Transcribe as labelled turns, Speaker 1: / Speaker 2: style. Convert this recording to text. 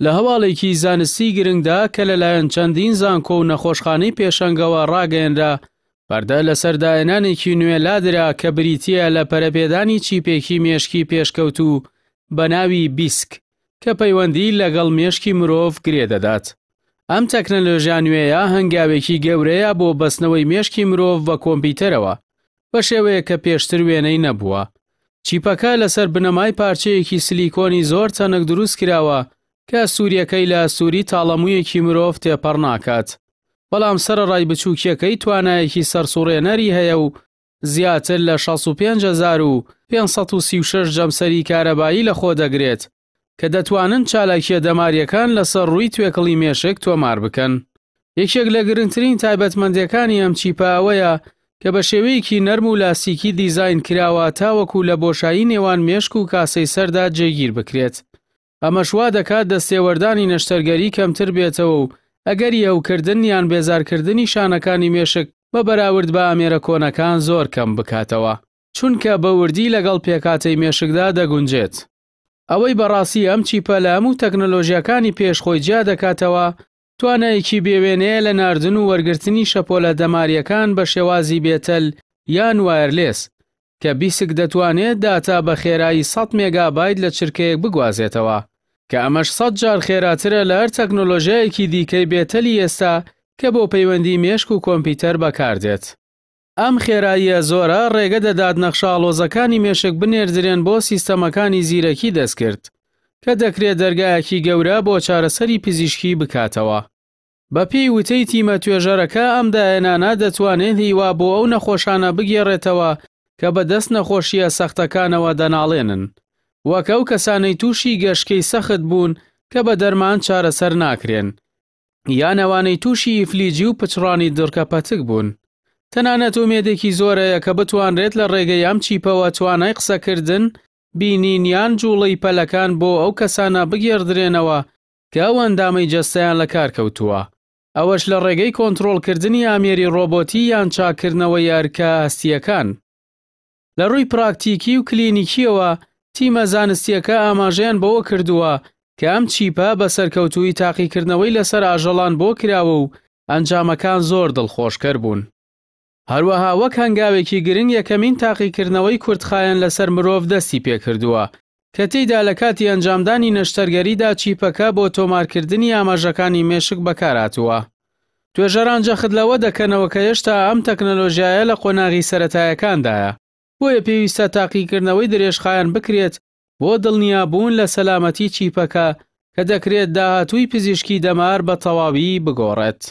Speaker 1: لە هەواڵێکی زانستی گرنگدا کە لەلایەن چەندین زانکۆ و نەخۆشخانەی پێشەنگەوە ڕاگەیەنرا پەردە لە سەرداهێنانێکی نوێ لادرا کە بریتیە لە پەرەپێدانی چیپێکی مێشکی پێشکەوت و بە ناوی بیسک کە پەیوەندی لەگەڵ مێشکی مرۆڤ گرێ دەدات. ئەم تەکنەلۆژیا نوێیە هەنگاوێکی گەورەیە بۆ بەستنەوەی مێشکی مرۆڤ بە کۆمپیوتەرەوە بە شێوەیە کە پێشتر وێنەی نەبووە. چیپەکە لەسەر بنەمای پارچەیەکی سیلیکۆنی زۆر چەنک دروست کراوە کە سووریەکەی لە سووری تاڵەموویەکی مرۆڤ تێپەڕ ناکات. بەڵام سەرەڕای بچووکیەکەی توانایەکی سەرسوڕێنەری هەیە و زیاتر لە 65536 جەمسەری کارەبایی لەخۆ دەگرێت کە دەتوانن چالاکیە دەماریەکان لەسەر ڕووی توێکڵی مێشک تۆمار بکەن. یەکێک لە گرنگترین تایبەتمەندیەکانی ئەم چیپە ئەوەیە کە بە شێوەیەکی نەرم و لاستیکی دیزاین کراوە تاوەکو لە بۆشایی نێوان مێشک و کاسەی سەردا جێگیر بکرێت. ئەمەش وا دەکات دەستێوەردانی نەشتەرگەری کەمتر بێتەوە و ئەگەر هێوکردن یان بێزارکردنی شانەکانی مێشک بە بەراورد بە ئامێرە کۆنەکان زۆر کەم بکاتەوە، چونکە بە وردی لەگەڵ پێکاتەی مێشکدا دەگونجێت. ئەوەی بەڕاستی ئەم چیپە لە هەموو تەکنەلۆژیاکانی پێشخۆی جیا دەکاتەوە توانایەکی بێوێنەیە لە ناردن و وەرگرتنی شەپۆلە دەماریەکان بە شێوازی بێتەل یان وایرلێس کە بیسک دەتوانێت داتا بە خێرایی 100 مێگابایت لە چرکەیەک بگوازێتەوە کە ئەمەش 100 جار خێراترە لە هەر تەکنۆلۆژیایەکی دیکەی بێتەلی ئێستا کە بۆ پەیوەندی مێشک و کۆمپیوتەر بەکاردێت. ئەم خێراییە زۆرە ڕێگە دەدات نەخشاڵۆزەکانی مێشک بنێردرێن بۆ سیستەمەکانی زیرەکی دەستکرد کە دەکرێت دەرگایەکی گەورە بۆ چارەسەری پزیشکی بکاتەوە. بە پێی وتەی تیمە توێژەرەکە ئەم داهێنانە دەتوانێت هیوا بۆ ئەو نەخۆشانە بگێڕێتەوە کە بەدەست نەخۆشیە سەختەکانەوە دەناڵێنن، وەکە ئەو کەسانەی تووشی گەشکەی سەخت بوون کە بە دەرمان چارەسەر ناکرێن، یان ئەوانەی تووشی ئیفلیجی و پچڕانی دڕکە پەتک بوون. تەنانەت ئومێدێکی زۆرەیە کە بتوانرێت لە ڕێگەی ئەم چیپەوە توانای قسەکردن، بینین یان جوڵەی پەلەکان بۆ ئەو کەسانە بگێڕدرێنەوە کە ئەو ئەندامەی جەستەیان لە کار کەوتووە. ئەوەش لە ڕێگەی کۆنتڕۆڵکردنی ئامێری ڕۆبۆتی یان چاکردنەوەی یارکە هەستیەکان. لە ڕووی پراکتیکی و کلینیکیەوە تیمە زانستیەکە ئاماژەیان بەوە کردووە کە ئەم چیپە بە سەرکەوتووی تاقیکردنەوەی لەسەر ئاژەڵان بۆ کراوە و ئەنجامەکان زۆر دڵخۆشکەر بوون. هەروەها وەک هەنگاوێکی گرنگ یەکەمین تاقیکردنەوەی کورتخایەن لەسەر مرۆڤ دەستی پێکردووە کە تێیدا لە کاتی ئەنجامدانی نەشتەرگەریدا چیپەکە بۆ تۆمارکردنی ئاماژەکانی مێشک بەکارهاتووە. توێژەران جەخت لەوە دەکەنەوە کە هێشتا ئەم تەکنەلۆژیایە لە قۆناغی سەرەتایەکاندایە، بۆیە پێویستە تاقیکردنەوەی درێژخایەن بکرێت بۆ دڵنیابوون لە سەلامەتی چیپەکە کە دەکرێت داهاتووی پزیشکی دەمار بە تەواوی بگۆڕێت.